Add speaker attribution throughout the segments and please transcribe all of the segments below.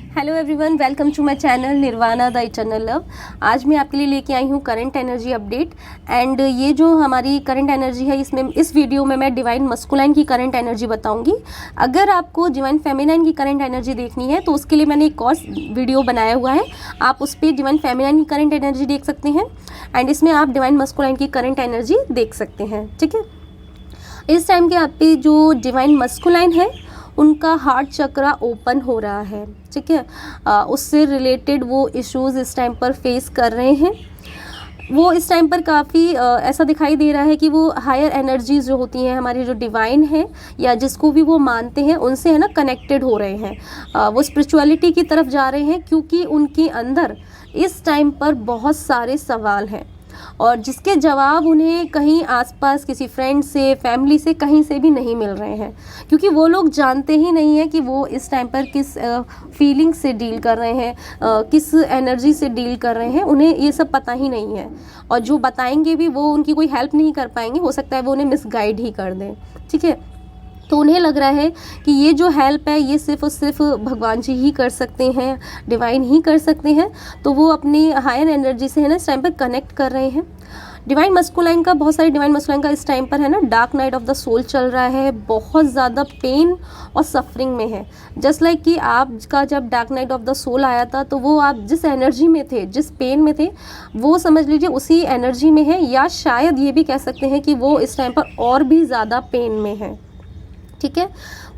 Speaker 1: Hello everyone, welcome to my channel Nirvana the eternal love. आज मैं आपके लिए लेके आई हूँ करंट एनर्जी अपडेट। एंड ये जो हमारी करंट एनर्जी है, इसमें इस वीडियो में मैं डिवाइन मस्कुलाइन की करंट एनर्जी बताऊंगी। अगर आपको डिवाइन फेमिनाइन की करंट एनर्जी देखनी है तो उसके लिए मैंने एक और वीडियो बनाया हुआ है, आप उस पर डिवाइन फेमिनाइन की करंट एनर्जी देख सकते हैं एंड इसमें आप डिवाइन मस्कुलाइन की करंट एनर्जी देख सकते हैं। ठीक है, इस टाइम के आप पे जो डिवाइन मस्कुलाइन है उनका हार्ट चक्रा ओपन हो रहा है। ठीक है, उससे रिलेटेड वो इश्यूज इस टाइम पर फेस कर रहे हैं। वो इस टाइम पर काफ़ी ऐसा दिखाई दे रहा है कि वो हायर एनर्जीज जो होती हैं, हमारी जो डिवाइन है या जिसको भी वो मानते हैं, उनसे है ना कनेक्टेड हो रहे हैं। वो स्पिरिचुअलिटी की तरफ जा रहे हैं क्योंकि उनके अंदर इस टाइम पर बहुत सारे सवाल हैं और जिसके जवाब उन्हें कहीं आसपास किसी फ्रेंड से, फैमिली से, कहीं से भी नहीं मिल रहे हैं, क्योंकि वो लोग जानते ही नहीं है कि वो इस टाइम पर किस फीलिंग से डील कर रहे हैं, किस एनर्जी से डील कर रहे हैं। उन्हें ये सब पता ही नहीं है और जो बताएंगे भी वो उनकी कोई हेल्प नहीं कर पाएंगे, हो सकता है वो उन्हें मिसगाइड ही कर दें। ठीक है, तो उन्हें लग रहा है कि ये जो हेल्प है ये सिर्फ और सिर्फ भगवान जी ही कर सकते हैं, डिवाइन ही कर सकते हैं। तो वो अपनी हायर एनर्जी से है ना इस टाइम पर कनेक्ट कर रहे हैं। डिवाइन मस्कुलाइन का, बहुत सारे डिवाइन मस्कुलाइन का इस टाइम पर है ना dark night of the soul चल रहा है, बहुत ज़्यादा पेन और सफरिंग में है। जस्ट लाइक कि आपका जब dark night of the soul आया था तो वो आप जिस एनर्जी में थे, जिस पेन में थे, वो समझ लीजिए उसी एनर्जी में है, या शायद ये भी कह सकते हैं कि वो इस टाइम पर और भी ज़्यादा पेन में है। ठीक है,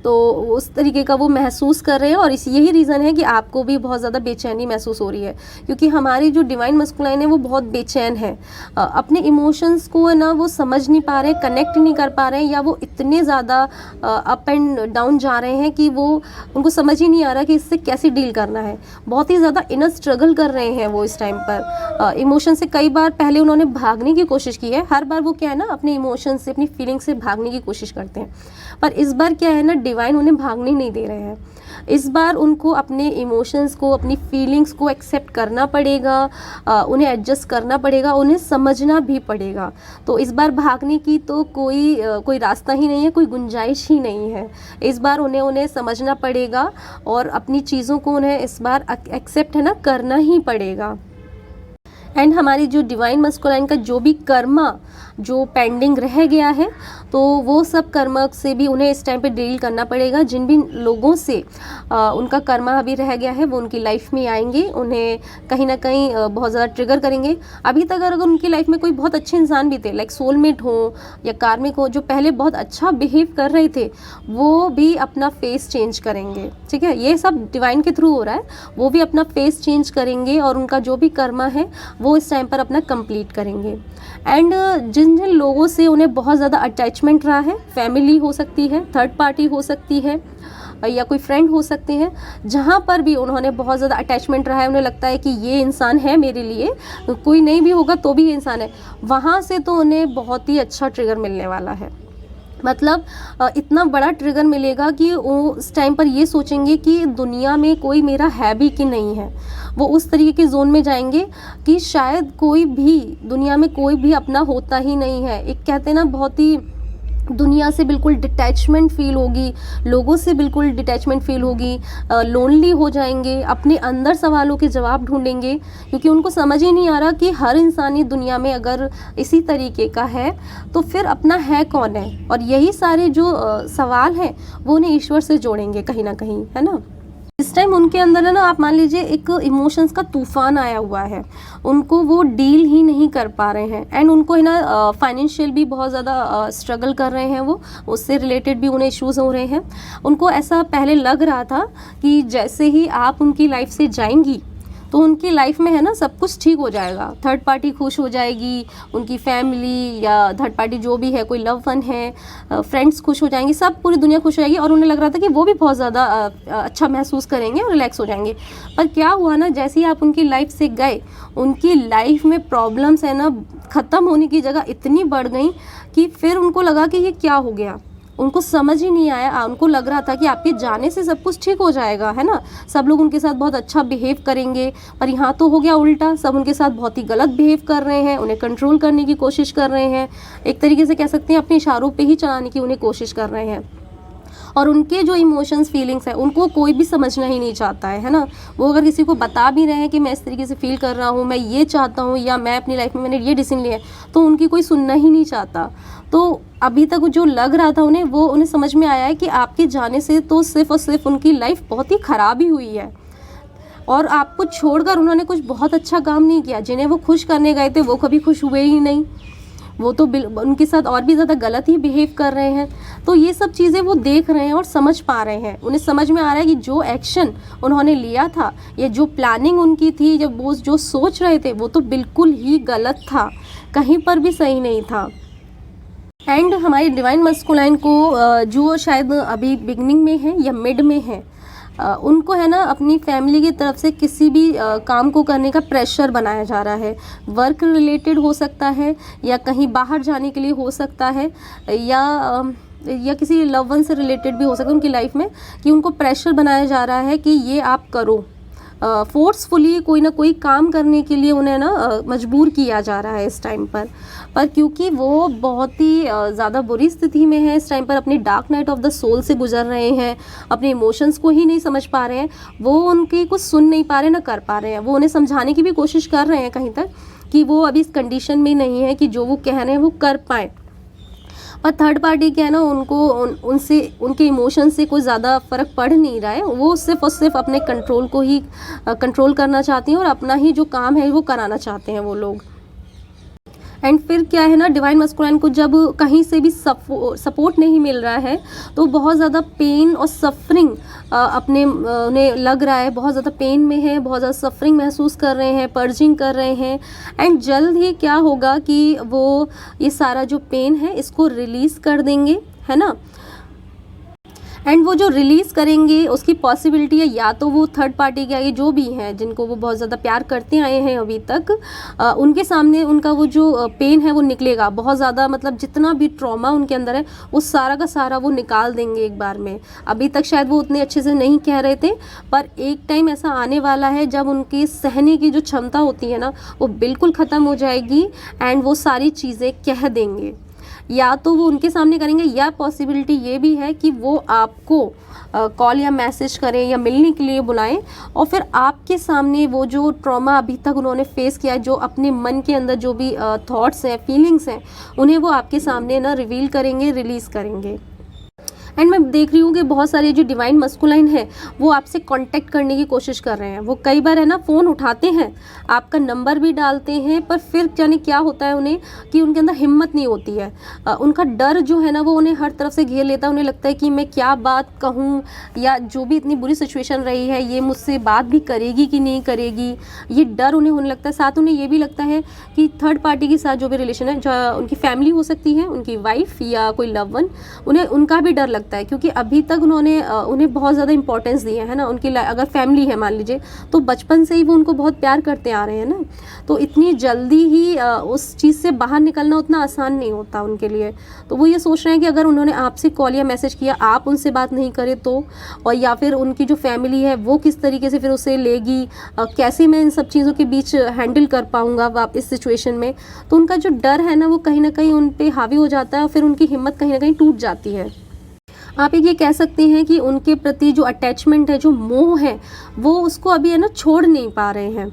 Speaker 1: तो उस तरीके का वो महसूस कर रहे हैं और यही रीज़न है कि आपको भी बहुत ज़्यादा बेचैनी महसूस हो रही है, क्योंकि हमारी जो डिवाइन मस्कुलाइन है वो बहुत बेचैन है। अपने इमोशंस को है ना वो समझ नहीं पा रहे, कनेक्ट नहीं कर पा रहे हैं, या वो इतने ज़्यादा अप एंड डाउन जा रहे हैं कि वो उनको समझ ही नहीं आ रहा कि इससे कैसे डील करना है। बहुत ही ज़्यादा इनर स्ट्रगल कर रहे हैं वो इस टाइम पर। इमोशन से कई बार पहले उन्होंने भागने की कोशिश की है, हर बार वो क्या है ना अपने इमोशन से, अपनी फीलिंग से भागने की कोशिश करते हैं, पर इस बार क्या है ना डिवाइन उन्हें भागने नहीं दे रहे हैं। इस बार उनको अपने इमोशंस को, अपनी फीलिंग्स को एक्सेप्ट करना पड़ेगा, उन्हें एडजस्ट करना पड़ेगा, उन्हें समझना भी पड़ेगा। तो इस बार भागने की तो कोई रास्ता ही नहीं है, कोई गुंजाइश ही नहीं है। इस बार उन्हें समझना पड़ेगा और अपनी चीज़ों को उन्हें इस बार एक्सेप्ट है ना करना ही पड़ेगा। एंड हमारी जो डिवाइन मस्कुलाइन का जो भी कर्मा जो पेंडिंग रह गया है, तो वो सब कर्म से भी उन्हें इस टाइम पे डील करना पड़ेगा। जिन भी लोगों से उनका कर्मा अभी रह गया है वो उनकी लाइफ में आएंगे, उन्हें कहीं ना कहीं बहुत ज़्यादा ट्रिगर करेंगे। अभी तक अगर उनकी लाइफ में कोई बहुत अच्छे इंसान भी थे, लाइक सोलमेट हो या कार्मिक हो, जो पहले बहुत अच्छा बिहेव कर रहे थे, वो भी अपना फेस चेंज करेंगे। ठीक है, ये सब डिवाइन के थ्रू हो रहा है। वो भी अपना फेस चेंज करेंगे और उनका जो भी कर्मा है वो इस टाइम पर अपना कंप्लीट करेंगे। एंड जिन जिन लोगों से उन्हें बहुत ज़्यादा अटैचमेंट रहा है, फैमिली हो सकती है, थर्ड पार्टी हो सकती है, या कोई फ्रेंड हो सकते हैं, जहाँ पर भी उन्होंने बहुत ज़्यादा अटैचमेंट रहा है, उन्हें लगता है कि ये इंसान है मेरे लिए, कोई नहीं भी होगा तो भी ये इंसान है, वहाँ से तो उन्हें बहुत ही अच्छा ट्रिगर मिलने वाला है। मतलब इतना बड़ा ट्रिगर मिलेगा कि वो उस टाइम पर ये सोचेंगे कि दुनिया में कोई मेरा है भी कि नहीं है। वो उस तरीके के जोन में जाएंगे कि शायद कोई भी दुनिया में कोई भी अपना होता ही नहीं है। एक कहते हैं ना, बहुत ही दुनिया से बिल्कुल डिटैचमेंट फील होगी, लोगों से बिल्कुल डिटैचमेंट फील होगी, लोनली हो जाएंगे, अपने अंदर सवालों के जवाब ढूंढेंगे, क्योंकि उनको समझ ही नहीं आ रहा कि हर इंसानी दुनिया में अगर इसी तरीके का है तो फिर अपना है कौन है। और यही सारे जो सवाल हैं वो उन्हें ईश्वर से जोड़ेंगे कहीं ना कहीं, है ना। इस टाइम उनके अंदर है ना, आप मान लीजिए एक इमोशंस का तूफान आया हुआ है, उनको वो डील ही नहीं कर पा रहे हैं। एंड उनको है ना फाइनेंशियल भी बहुत ज़्यादा स्ट्रगल कर रहे हैं, वो उससे रिलेटेड भी उन्हें इश्यूज हो रहे हैं। उनको ऐसा पहले लग रहा था कि जैसे ही आप उनकी लाइफ से जाएंगी तो उनकी लाइफ में है ना सब कुछ ठीक हो जाएगा, थर्ड पार्टी खुश हो जाएगी, उनकी फैमिली या थर्ड पार्टी जो भी है, कोई लव वन है, फ्रेंड्स खुश हो जाएंगी, सब पूरी दुनिया खुश हो जाएगी। और उन्हें लग रहा था कि वो भी बहुत ज़्यादा अच्छा महसूस करेंगे और रिलैक्स हो जाएंगे। पर क्या हुआ ना, जैसे ही आप उनकी लाइफ से गए, उनकी लाइफ में प्रॉब्लम्स है ना ख़त्म होने की जगह इतनी बढ़ गई कि फिर उनको लगा कि ये क्या हो गया। उनको समझ ही नहीं आया। उनको लग रहा था कि आपके जाने से सब कुछ ठीक हो जाएगा, है ना, सब लोग उनके साथ बहुत अच्छा बिहेव करेंगे, पर यहाँ तो हो गया उल्टा। सब उनके साथ बहुत ही गलत बिहेव कर रहे हैं, उन्हें कंट्रोल करने की कोशिश कर रहे हैं, एक तरीके से कह सकते हैं अपने इशारों पे ही चलाने की उन्हें कोशिश कर रहे हैं। और उनके जो इमोशंस फीलिंग्स है उनको कोई भी समझना ही नहीं चाहता है ना। वो अगर किसी को बता भी रहे हैं कि मैं इस तरीके से फील कर रहा हूँ, मैं ये चाहता हूँ, या मैं अपनी लाइफ में मैंने ये डिसीजन लिया है, तो उनकी कोई सुनना ही नहीं चाहता। तो अभी तक जो लग रहा था उन्हें, वो उन्हें समझ में आया है कि आपके जाने से तो सिर्फ और सिर्फ उनकी लाइफ बहुत ही ख़राब ही हुई है, और आपको छोड़कर उन्होंने कुछ बहुत अच्छा काम नहीं किया। जिन्हें वो खुश करने गए थे वो कभी खुश हुए ही नहीं, वो तो उनके साथ और भी ज़्यादा गलत ही बिहेव कर रहे हैं। तो ये सब चीज़ें वो देख रहे हैं और समझ पा रहे हैं। उन्हें समझ में आ रहा है कि जो एक्शन उन्होंने लिया था, या जो प्लानिंग उनकी थी, जब वो जो सोच रहे थे, वो तो बिल्कुल ही गलत था, कहीं पर भी सही नहीं था। एंड हमारी डिवाइन मस्कुलाइन को जो शायद अभी बिगनिंग में है या मिड में है, उनको है ना अपनी फैमिली की तरफ से किसी भी काम को करने का प्रेशर बनाया जा रहा है। वर्क रिलेटेड हो सकता है, या कहीं बाहर जाने के लिए हो सकता है, या किसी लव वन से रिलेटेड भी हो सकता है उनकी लाइफ में, कि उनको प्रेशर बनाया जा रहा है कि ये आप करो। फोर्सफुली कोई ना कोई काम करने के लिए उन्हें ना मजबूर किया जा रहा है इस टाइम पर क्योंकि वो बहुत ही ज़्यादा बुरी स्थिति में है इस टाइम पर, अपनी dark night of the soul से गुजर रहे हैं, अपने इमोशंस को ही नहीं समझ पा रहे हैं, वो उनकी कुछ सुन नहीं पा रहे, ना कर पा रहे हैं। वो उन्हें समझाने की भी कोशिश कर रहे हैं कहीं तक कि वो अभी इस कंडीशन में नहीं है कि जो वो कह रहे हैं वो कर पाएँ, और थर्ड पार्टी क्या है ना, उनको उनसे उनके इमोशन से कोई ज़्यादा फ़र्क पड़ नहीं रहा है। वो सिर्फ़ और सिर्फ अपने कंट्रोल को ही कंट्रोल करना चाहती हैं, और अपना ही जो काम है वो कराना चाहते हैं वो लोग। एंड फिर क्या है ना, डिवाइन मस्कुलाइन को जब कहीं से भी सपोर्ट नहीं मिल रहा है, तो बहुत ज़्यादा पेन और सफरिंग अपने उन्हें लग रहा है, बहुत ज़्यादा पेन में है, बहुत ज़्यादा सफरिंग महसूस कर रहे हैं, पर्जिंग कर रहे हैं। एंड जल्द ही क्या होगा कि वो ये सारा जो पेन है इसको रिलीज़ कर देंगे, है ना। एंड वो जो रिलीज़ करेंगे उसकी पॉसिबिलिटी है, या तो वो थर्ड पार्टी के आगे जो भी हैं जिनको वो बहुत ज़्यादा प्यार करते आए हैं अभी तक, उनके सामने उनका वो जो पेन है वो निकलेगा बहुत ज़्यादा, मतलब जितना भी ट्रॉमा उनके अंदर है वो सारा का सारा वो निकाल देंगे एक बार में। अभी तक शायद वो उतने अच्छे से नहीं कह रहे थे, पर एक टाइम ऐसा आने वाला है जब उनकी सहने की जो क्षमता होती है ना वो बिल्कुल ख़त्म हो जाएगी, एंड वो सारी चीज़ें कह देंगे। या तो वो उनके सामने करेंगे, या पॉसिबिलिटी ये भी है कि वो आपको कॉल या मैसेज करें या मिलने के लिए बुलाएं, और फिर आपके सामने वो जो ट्रॉमा अभी तक उन्होंने फेस किया है, जो अपने मन के अंदर जो भी थॉट्स हैं, फीलिंग्स हैं, उन्हें वो आपके सामने ना रिवील करेंगे, रिलीज़ करेंगे। एंड मैं देख रही हूँ कि बहुत सारे जो डिवाइन मस्कुलाइन है वो आपसे कांटेक्ट करने की कोशिश कर रहे हैं। वो कई बार है ना फ़ोन उठाते हैं, आपका नंबर भी डालते हैं, पर फिर जाने क्या होता है उन्हें कि उनके अंदर हिम्मत नहीं होती है। उनका डर जो है ना वो उन्हें हर तरफ से घेर लेता है। उन्हें लगता है कि मैं क्या बात कहूँ, या जो भी इतनी बुरी सिचुएशन रही है ये मुझसे बात भी करेगी कि नहीं करेगी, ये डर उन्हें होने लगता है। साथ उन्हें ये भी लगता है कि थर्ड पार्टी के साथ जो भी रिलेशन है, जो उनकी फैमिली हो सकती है, उनकी वाइफ या कोई लव वन, उन्हें उनका भी डर लगता है, क्योंकि अभी तक उन्हें बहुत ज़्यादा इंपॉर्टेंस दी है ना। उनकी अगर फैमिली है मान लीजिए, तो बचपन से ही वो उनको बहुत प्यार करते आ रहे हैं ना, तो इतनी जल्दी ही उस चीज़ से बाहर निकलना उतना आसान नहीं होता उनके लिए। तो वो ये सोच रहे हैं कि अगर उन्होंने आपसे कॉल या मैसेज किया, आप उनसे बात नहीं करें तो, और या फिर उनकी जो फैमिली है वो किस तरीके से फिर उसे लेगी, कैसे मैं इन सब चीज़ों के बीच हैंडल कर पाऊँगा इस सिचुएशन में। तो उनका जो डर है ना वो कहीं ना कहीं उन पर हावी हो जाता है, और फिर उनकी हिम्मत कहीं ना कहीं टूट जाती है। आप ये कह सकते हैं कि उनके प्रति जो अटैचमेंट है, जो मोह है, वो उसको अभी है ना छोड़ नहीं पा रहे हैं,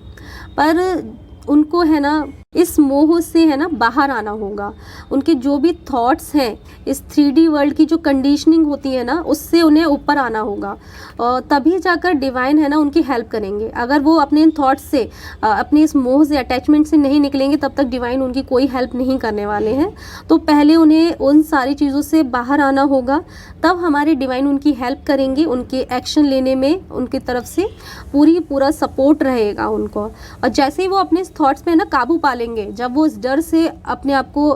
Speaker 1: पर उनको है ना इस मोह से है ना बाहर आना होगा। उनके जो भी थॉट्स हैं, इस 3D वर्ल्ड की जो कंडीशनिंग होती है ना, उससे उन्हें ऊपर आना होगा, तभी जाकर डिवाइन है ना उनकी हेल्प करेंगे। अगर वो अपने इन थॉट्स से, अपने इस मोह से, अटैचमेंट से नहीं निकलेंगे, तब तक डिवाइन उनकी कोई हेल्प नहीं करने वाले हैं। तो पहले उन्हें उन सारी चीज़ों से बाहर आना होगा, तब हमारे डिवाइन उनकी हेल्प करेंगे। उनके एक्शन लेने में उनकी तरफ से पूरा सपोर्ट रहेगा उनको। और जैसे ही वो अपने थॉट्स पे ना काबू पा लेंगे, जब वो इस डर से अपने आप को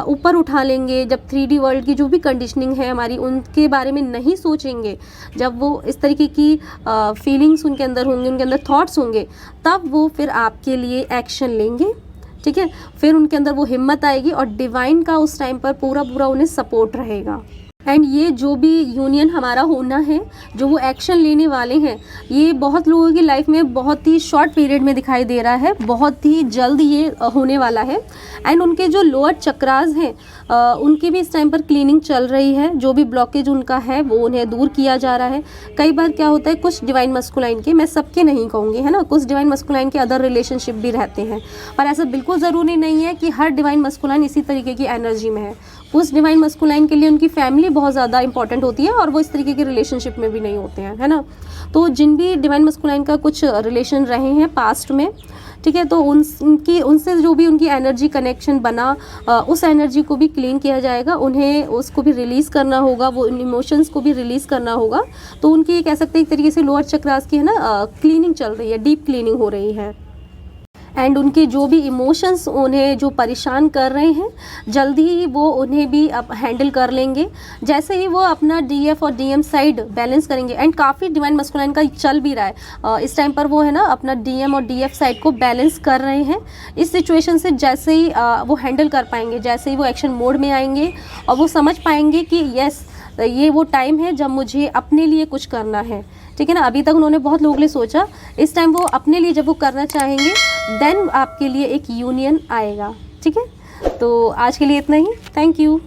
Speaker 1: ऊपर उठा लेंगे, जब 3D वर्ल्ड की जो भी कंडीशनिंग है हमारी, उनके बारे में नहीं सोचेंगे, जब वो इस तरीके की फीलिंग्स उनके अंदर होंगे, उनके अंदर थॉट्स होंगे, तब वो फिर आपके लिए एक्शन लेंगे। ठीक है, फिर उनके अंदर वो हिम्मत आएगी, और डिवाइन का उस टाइम पर पूरा उन्हें सपोर्ट रहेगा। एंड ये जो भी यूनियन हमारा होना है, जो वो एक्शन लेने वाले हैं, ये बहुत लोगों की लाइफ में बहुत ही शॉर्ट पीरियड में दिखाई दे रहा है, बहुत ही जल्द ये होने वाला है। एंड उनके जो लोअर चक्रास हैं उनकी भी इस टाइम पर क्लीनिंग चल रही है, जो भी ब्लॉकेज उनका है वो उन्हें दूर किया जा रहा है। कई बार क्या होता है, कुछ डिवाइन मस्कुलाइन के, मैं सबके नहीं कहूँगी, है ना, कुछ डिवाइन मस्कुलाइन के अदर रिलेशनशिप भी रहते हैं, और ऐसा बिल्कुल ज़रूरी नहीं है कि हर डिवाइन मस्कुलाइन इसी तरीके की एनर्जी में है। उस डिवाइन मस्कुलाइन के लिए उनकी फैमिली बहुत ज़्यादा इंपॉर्टेंट होती है और वो इस तरीके के रिलेशनशिप में भी नहीं होते हैं, है ना। तो जिन भी डिवाइन मस्कुलाइन का कुछ रिलेशन रहे हैं पास्ट में, ठीक है, तो उनसे जो भी उनकी एनर्जी कनेक्शन बना, उस एनर्जी को भी क्लीन किया जाएगा, उन्हें उसको भी रिलीज़ करना होगा, वो इमोशंस को भी रिलीज़ करना होगा। तो उनकी कह सकते हैं एक तरीके से लोअर चक्रास की, है ना, क्लीनिंग चल रही है, डीप क्लीनिंग हो रही है। एंड उनके जो भी इमोशंस उन्हें जो परेशान कर रहे हैं, जल्दी ही वो उन्हें भी अब हैंडल कर लेंगे, जैसे ही वो अपना डीएफ और डीएम साइड बैलेंस करेंगे। एंड काफ़ी डिवाइन मस्कुलाइन का चल भी रहा है इस टाइम पर, वो है ना अपना डीएम और डीएफ साइड को बैलेंस कर रहे हैं। इस सिचुएशन से जैसे ही वो हैंडल कर पाएंगे, जैसे ही वो एक्शन मोड में आएंगे और वो समझ पाएंगे कि यस, ये वो टाइम है जब मुझे अपने लिए कुछ करना है, ठीक है ना। अभी तक उन्होंने बहुत लोगों के लिए सोचा, इस टाइम वो अपने लिए जब वो करना चाहेंगे, देन आपके लिए एक यूनियन आएगा, ठीक है। तो आज के लिए इतना ही, थैंक यू।